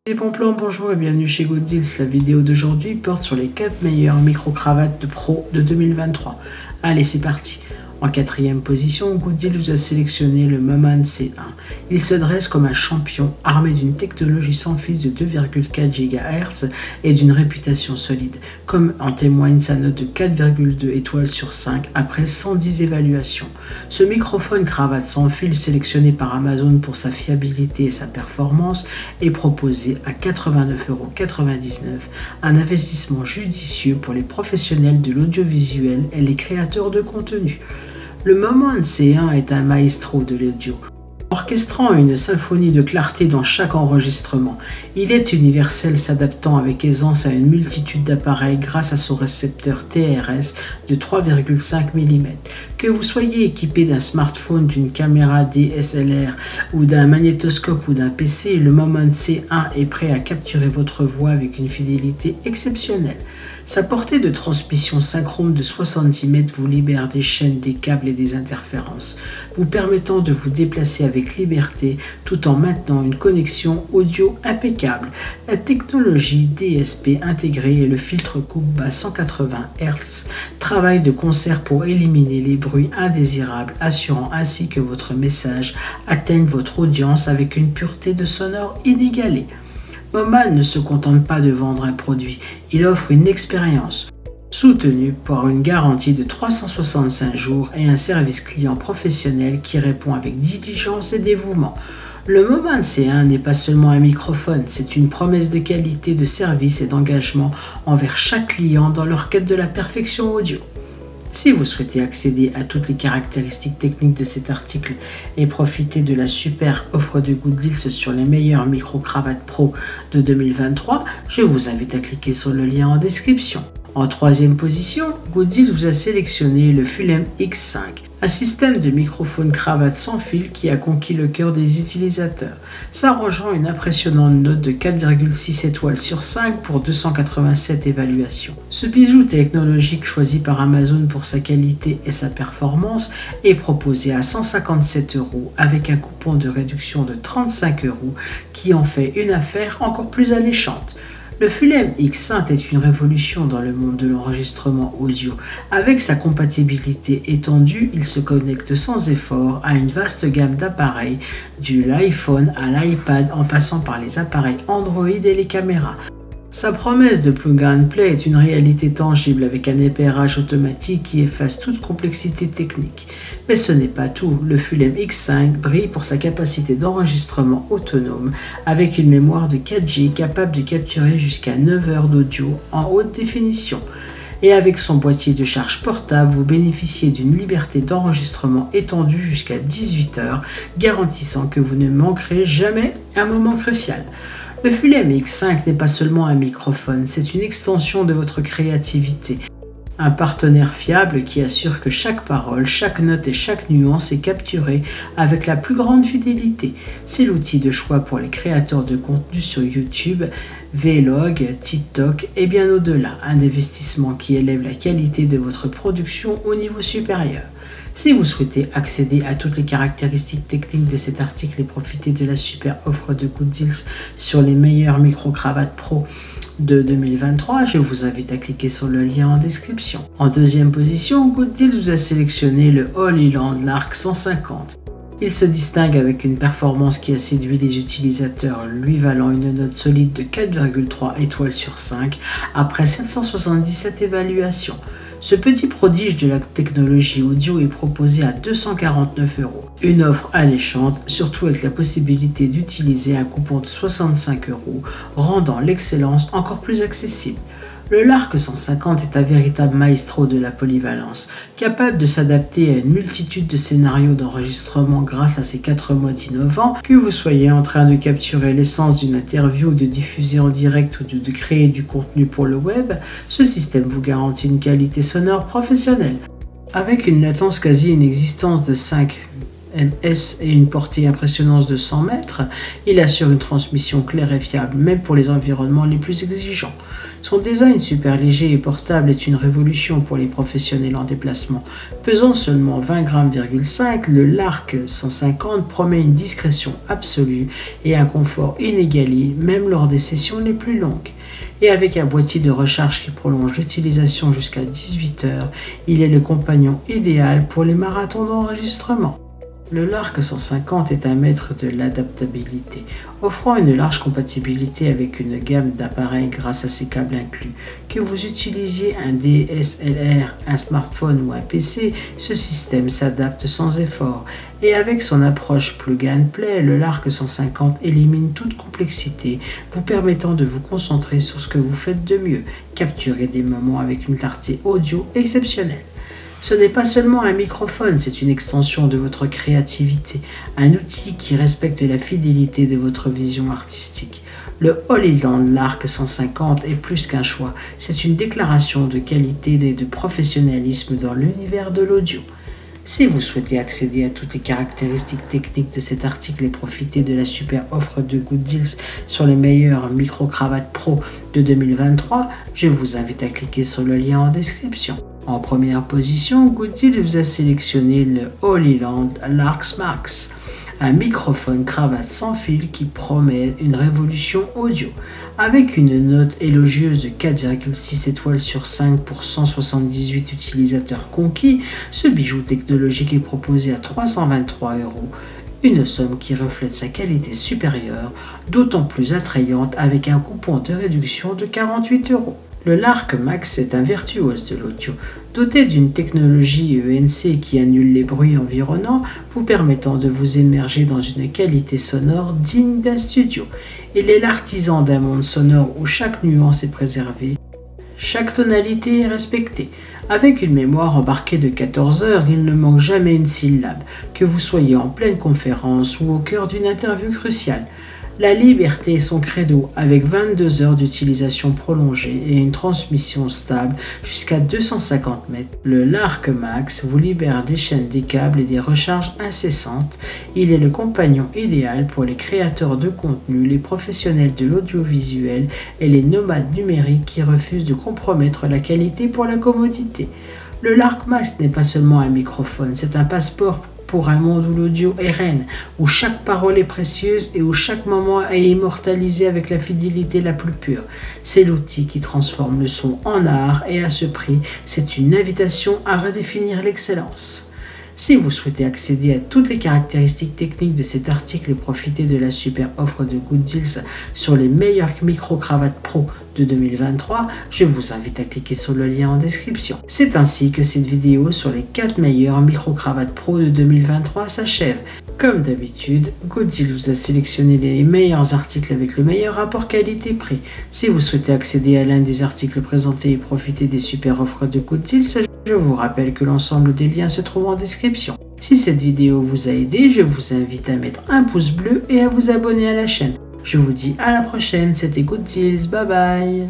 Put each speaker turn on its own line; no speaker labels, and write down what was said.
Les bons plans, bonjour et bienvenue chez Good Deals. La vidéo d'aujourd'hui porte sur les 4 meilleures micro-cravates de pro de 2023. Allez, c'est parti. En quatrième position, Good Deals vous a sélectionné le Moman C1. Il se dresse comme un champion armé d'une technologie sans fil de 2,4 GHz et d'une réputation solide, comme en témoigne sa note de 4,2 étoiles sur 5 après 110 évaluations. Ce microphone cravate sans fil sélectionné par Amazon pour sa fiabilité et sa performance est proposé à 89,99 €, un investissement judicieux pour les professionnels de l'audiovisuel et les créateurs de contenu. Le Moman C1 est un maestro de l'audio, orchestrant une symphonie de clarté dans chaque enregistrement. Il est universel, s'adaptant avec aisance à une multitude d'appareils grâce à son récepteur TRS de 3,5 mm. Que vous soyez équipé d'un smartphone, d'une caméra DSLR ou d'un magnétoscope ou d'un PC, le Moman C1 est prêt à capturer votre voix avec une fidélité exceptionnelle. Sa portée de transmission synchrone de 70 mètres vous libère des chaînes, des câbles et des interférences, vous permettant de vous déplacer avec liberté tout en maintenant une connexion audio impeccable. La technologie DSP intégrée et le filtre coupe bas 180 Hz travaillent de concert pour éliminer les bruits indésirables, assurant ainsi que votre message atteigne votre audience avec une pureté de sonore inégalée. Moman ne se contente pas de vendre un produit, il offre une expérience soutenue par une garantie de 365 jours et un service client professionnel qui répond avec diligence et dévouement. Le Moman C1 n'est pas seulement un microphone, c'est une promesse de qualité, de service et d'engagement envers chaque client dans leur quête de la perfection audio. Si vous souhaitez accéder à toutes les caractéristiques techniques de cet article et profiter de la super offre de Good Deals sur les meilleures micro-cravates pro de 2023, je vous invite à cliquer sur le lien en description. En troisième position, Good Deals vous a sélectionné le Fulem X5, un système de microphone cravate sans fil qui a conquis le cœur des utilisateurs, s'arrogeant une impressionnante note de 4,6 étoiles sur 5 pour 287 évaluations. Ce bijou technologique choisi par Amazon pour sa qualité et sa performance est proposé à 157 € avec un coupon de réduction de 35 € qui en fait une affaire encore plus alléchante. Le Fulem X5 est une révolution dans le monde de l'enregistrement audio. Avec sa compatibilité étendue, il se connecte sans effort à une vaste gamme d'appareils, de l'iPhone à l'iPad en passant par les appareils Android et les caméras. Sa promesse de plug and play est une réalité tangible avec un épairage automatique qui efface toute complexité technique. Mais ce n'est pas tout, le Fulem X5 brille pour sa capacité d'enregistrement autonome avec une mémoire de 4G capable de capturer jusqu'à 9 heures d'audio en haute définition. Et avec son boîtier de charge portable, vous bénéficiez d'une liberté d'enregistrement étendue jusqu'à 18 heures, garantissant que vous ne manquerez jamais un moment crucial. Le Fulem X5 n'est pas seulement un microphone, c'est une extension de votre créativité. Un partenaire fiable qui assure que chaque parole, chaque note et chaque nuance est capturée avec la plus grande fidélité. C'est l'outil de choix pour les créateurs de contenu sur YouTube, Vlog, TikTok et bien au-delà. Un investissement qui élève la qualité de votre production au niveau supérieur. Si vous souhaitez accéder à toutes les caractéristiques techniques de cet article et profiter de la super offre de Good Deals sur les meilleures micro-cravates pro de 2023, je vous invite à cliquer sur le lien en description. En deuxième position, Good Deals vous a sélectionné le Holyland Lark 150. Il se distingue avec une performance qui a séduit les utilisateurs, lui valant une note solide de 4,3 étoiles sur 5 après 777 évaluations. Ce petit prodige de la technologie audio est proposé à 249 €. Une offre alléchante, surtout avec la possibilité d'utiliser un coupon de 65 €, rendant l'excellence encore plus accessible. Le Lark 150 est un véritable maestro de la polyvalence, capable de s'adapter à une multitude de scénarios d'enregistrement grâce à ses 4 modes innovants. Que vous soyez en train de capturer l'essence d'une interview, de diffuser en direct ou de créer du contenu pour le web, ce système vous garantit une qualité sonore professionnelle. Avec une latence quasi inexistante de 5 MS et une portée impressionnante de 100 mètres, il assure une transmission claire et fiable, même pour les environnements les plus exigeants. Son design super léger et portable est une révolution pour les professionnels en déplacement. Pesant seulement 20,5 g, le Lark 150 promet une discrétion absolue et un confort inégalé, même lors des sessions les plus longues. Et avec un boîtier de recharge qui prolonge l'utilisation jusqu'à 18 heures, il est le compagnon idéal pour les marathons d'enregistrement. Le Lark 150 est un maître de l'adaptabilité, offrant une large compatibilité avec une gamme d'appareils grâce à ses câbles inclus. Que vous utilisiez un DSLR, un smartphone ou un PC, ce système s'adapte sans effort. Et avec son approche plug and play, le Lark 150 élimine toute complexité, vous permettant de vous concentrer sur ce que vous faites de mieux, capturer des moments avec une clarté audio exceptionnelle. Ce n'est pas seulement un microphone, c'est une extension de votre créativité, un outil qui respecte la fidélité de votre vision artistique. Le Holyland Lark 150 est plus qu'un choix, c'est une déclaration de qualité et de professionnalisme dans l'univers de l'audio. Si vous souhaitez accéder à toutes les caractéristiques techniques de cet article et profiter de la super offre de Good Deals sur les meilleurs micro-cravates pro de 2023, je vous invite à cliquer sur le lien en description. En première position, Good Deals vous a sélectionné le Holyland Lark Max, un microphone cravate sans fil qui promet une révolution audio. Avec une note élogieuse de 4,6 étoiles sur 5 pour 178 utilisateurs conquis, ce bijou technologique est proposé à 323 €, une somme qui reflète sa qualité supérieure, d'autant plus attrayante avec un coupon de réduction de 48 €. Le Lark Max est un virtuose de l'audio, doté d'une technologie ENC qui annule les bruits environnants, vous permettant de vous immerger dans une qualité sonore digne d'un studio. Il est l'artisan d'un monde sonore où chaque nuance est préservée, chaque tonalité est respectée. Avec une mémoire embarquée de 14 heures, il ne manque jamais une syllabe, que vous soyez en pleine conférence ou au cœur d'une interview cruciale. La liberté est son credo, avec 22 heures d'utilisation prolongée et une transmission stable jusqu'à 250 mètres. Le Lark Max vous libère des chaînes, des câbles et des recharges incessantes. Il est le compagnon idéal pour les créateurs de contenu, les professionnels de l'audiovisuel et les nomades numériques qui refusent de compromettre la qualité pour la commodité. Le Lark Max n'est pas seulement un microphone, c'est un passeport pour un monde où l'audio est reine, où chaque parole est précieuse et où chaque moment est immortalisé avec la fidélité la plus pure. C'est l'outil qui transforme le son en art et à ce prix, c'est une invitation à redéfinir l'excellence. Si vous souhaitez accéder à toutes les caractéristiques techniques de cet article et profiter de la super offre de Good Deals sur les meilleurs micro-cravates pro de 2023, je vous invite à cliquer sur le lien en description. C'est ainsi que cette vidéo sur les 4 meilleurs micro-cravates pro de 2023 s'achève. Comme d'habitude, Good Deals vous a sélectionné les meilleurs articles avec le meilleur rapport qualité-prix. Si vous souhaitez accéder à l'un des articles présentés et profiter des super offres de Good Deals, je vous rappelle que l'ensemble des liens se trouve en description. Si cette vidéo vous a aidé, je vous invite à mettre un pouce bleu et à vous abonner à la chaîne. Je vous dis à la prochaine, c'était Good Deals, bye bye.